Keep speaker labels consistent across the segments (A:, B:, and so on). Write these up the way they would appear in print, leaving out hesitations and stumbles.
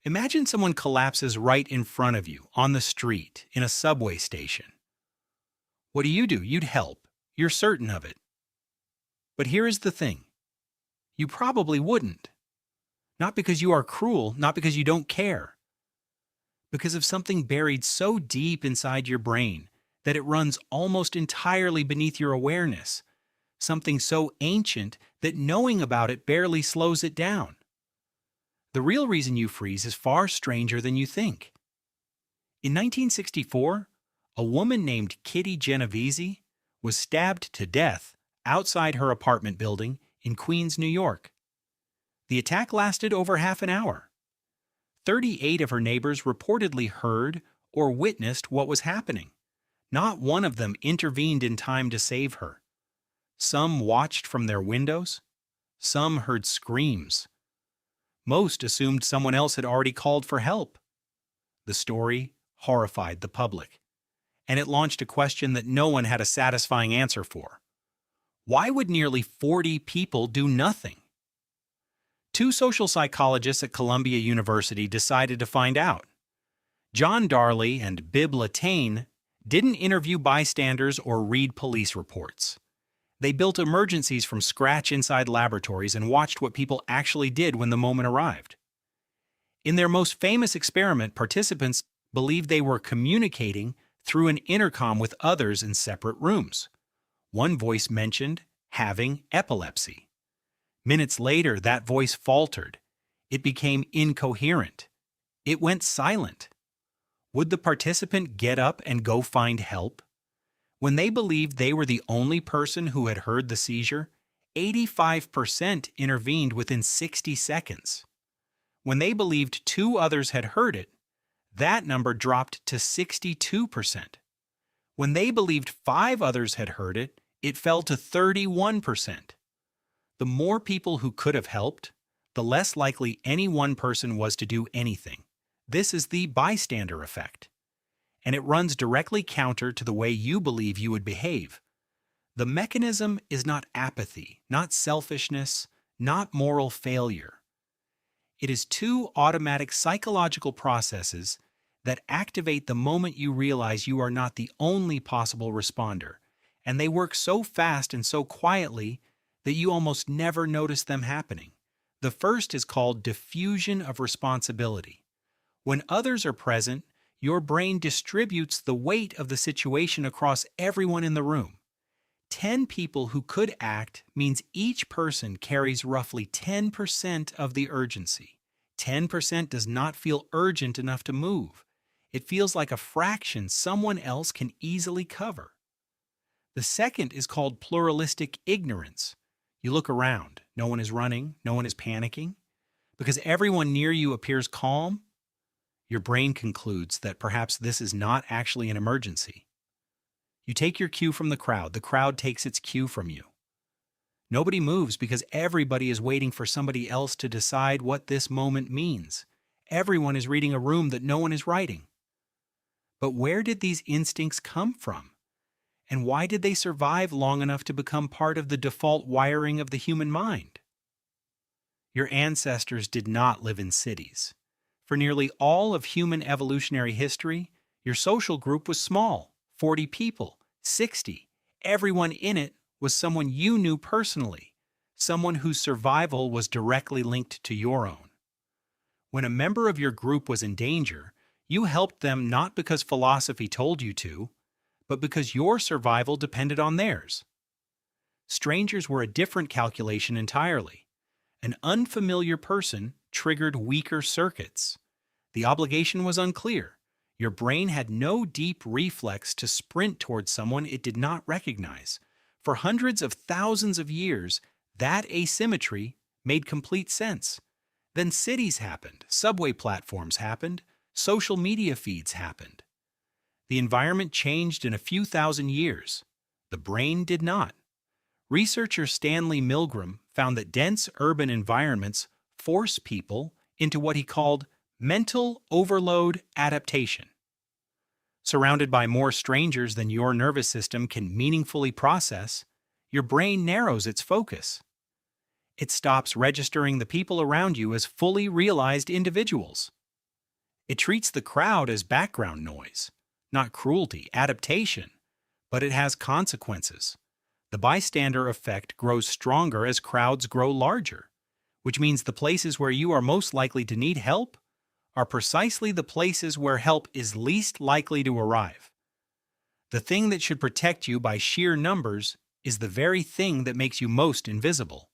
A: Imagine someone collapses right in front of you, on the street, in a subway station. What do? You'd help. You're certain of it. But here is the thing. You probably wouldn't. Not because you are cruel, not because you don't care. Because of something buried so deep inside your brain that it runs almost entirely beneath your awareness. Something so ancient that knowing about it barely slows it down. The real reason you freeze is far stranger than you think. In 1964, a woman named Kitty Genovese was stabbed to death outside her apartment building in Queens, New York. The attack lasted over half an hour. 38 of her neighbors reportedly heard or witnessed what was happening. Not one of them intervened in time to save her. Some watched from their windows. Some heard screams. Most assumed someone else had already called for help. The story horrified the public, and it launched a question that no one had a satisfying answer for. Why would nearly 40 people do nothing? Two social psychologists at Columbia University decided to find out. John Darley and Bib Latane didn't interview bystanders or read police reports. They built emergencies from scratch inside laboratories and watched what people actually did when the moment arrived. In their most famous experiment, participants believed they were communicating through an intercom with others in separate rooms. One voice mentioned having epilepsy. Minutes later, that voice faltered. It became incoherent. It went silent. Would the participant get up and go find help? When they believed they were the only person who had heard the seizure, 85% intervened within 60 seconds. When they believed two others had heard it, that number dropped to 62%. When they believed 5 others had heard it, it fell to 31%. The more people who could have helped, the less likely any one person was to do anything. This is the bystander effect, and it runs directly counter to the way you believe you would behave. The mechanism is not apathy, not selfishness, not moral failure. It is two automatic psychological processes that activate the moment you realize you are not the only possible responder, and they work so fast and so quietly that you almost never notice them happening. The first is called diffusion of responsibility. When others are present, your brain distributes the weight of the situation across everyone in the room. 10 people who could act means each person carries roughly 10% of the urgency. 10% does not feel urgent enough to move. It feels like a fraction someone else can easily cover. The second is called pluralistic ignorance. You look around. No one is running. No one is panicking. Because everyone near you appears calm, your brain concludes that perhaps this is not actually an emergency. You take your cue from the crowd takes its cue from you. Nobody moves because everybody is waiting for somebody else to decide what this moment means. Everyone is reading a room that no one is writing. But where did these instincts come from? And why did they survive long enough to become part of the default wiring of the human mind? Your ancestors did not live in cities. For nearly all of human evolutionary history, your social group was small, 40 people, 60. Everyone in it was someone you knew personally, someone whose survival was directly linked to your own. When a member of your group was in danger, you helped them not because philosophy told you to, but because your survival depended on theirs. Strangers were a different calculation entirely. An unfamiliar person triggered weaker circuits. The obligation was unclear. Your brain had no deep reflex to sprint towards someone it did not recognize. For hundreds of thousands of years, that asymmetry made complete sense. Then cities happened, subway platforms happened, social media feeds happened. The environment changed in a few thousand years. The brain did not. Researcher Stanley Milgram found that dense urban environments force people into what he called mental overload adaptation. Surrounded by more strangers than your nervous system can meaningfully process, your brain narrows its focus. It stops registering the people around you as fully realized individuals. It treats the crowd as background noise, not cruelty, adaptation, but it has consequences. The bystander effect grows stronger as crowds grow larger, which means the places where you are most likely to need help are precisely the places where help is least likely to arrive. The thing that should protect you by sheer numbers is the very thing that makes you most invisible.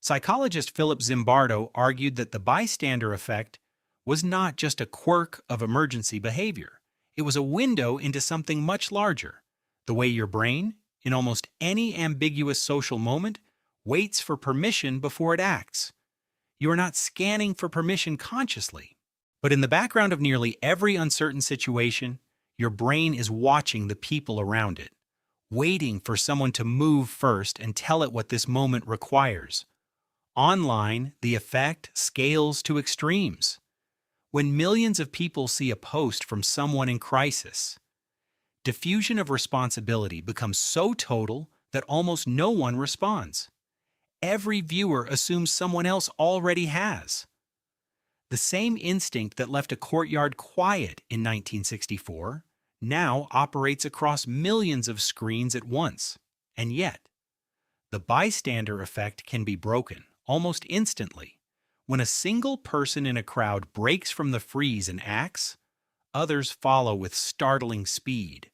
A: Psychologist Philip Zimbardo argued that the bystander effect was not just a quirk of emergency behavior. It was a window into something much larger, the way your brain, in almost any ambiguous social moment, waits for permission before it acts. You are not scanning for permission consciously, but in the background of nearly every uncertain situation, your brain is watching the people around it, waiting for someone to move first and tell it what this moment requires. Online, the effect scales to extremes. When millions of people see a post from someone in crisis, diffusion of responsibility becomes so total that almost no one responds. Every viewer assumes someone else already has. The same instinct that left a courtyard quiet in 1964 now operates across millions of screens at once. And yet, the bystander effect can be broken almost instantly. When a single person in a crowd breaks from the freeze and acts, others follow with startling speed.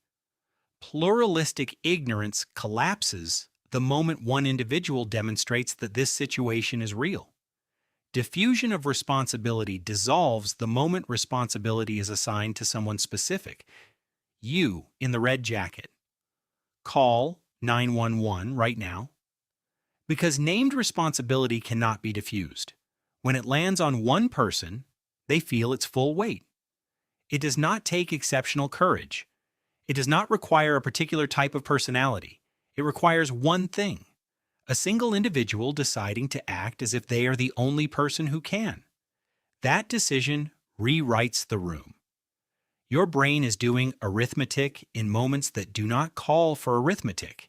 A: Pluralistic ignorance collapses the moment one individual demonstrates that this situation is real. Diffusion of responsibility dissolves the moment responsibility is assigned to someone specific. You in the red jacket. Call 911 right now. Because named responsibility cannot be diffused. When it lands on one person, they feel its full weight. It does not take exceptional courage. It does not require a particular type of personality. It requires one thing: a single individual deciding to act as if they are the only person who can. That decision rewrites the room. Your brain is doing arithmetic in moments that do not call for arithmetic.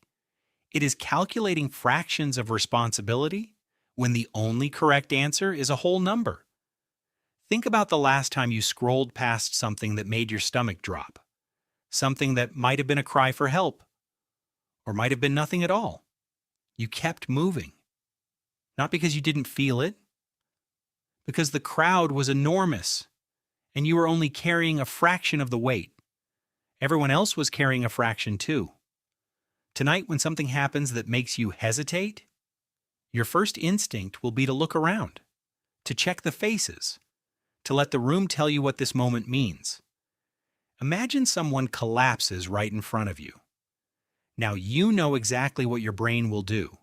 A: It is calculating fractions of responsibility when the only correct answer is a whole number. Think about the last time you scrolled past something that made your stomach drop. Something that might have been a cry for help, or might have been nothing at all. You kept moving. Not because you didn't feel it, because the crowd was enormous, and you were only carrying a fraction of the weight. Everyone else was carrying a fraction too. Tonight, when something happens that makes you hesitate, your first instinct will be to look around, to check the faces, to let the room tell you what this moment means. Imagine someone collapses right in front of you. Now you know exactly what your brain will do.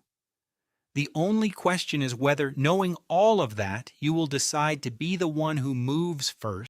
A: The only question is whether, knowing all of that, you will decide to be the one who moves first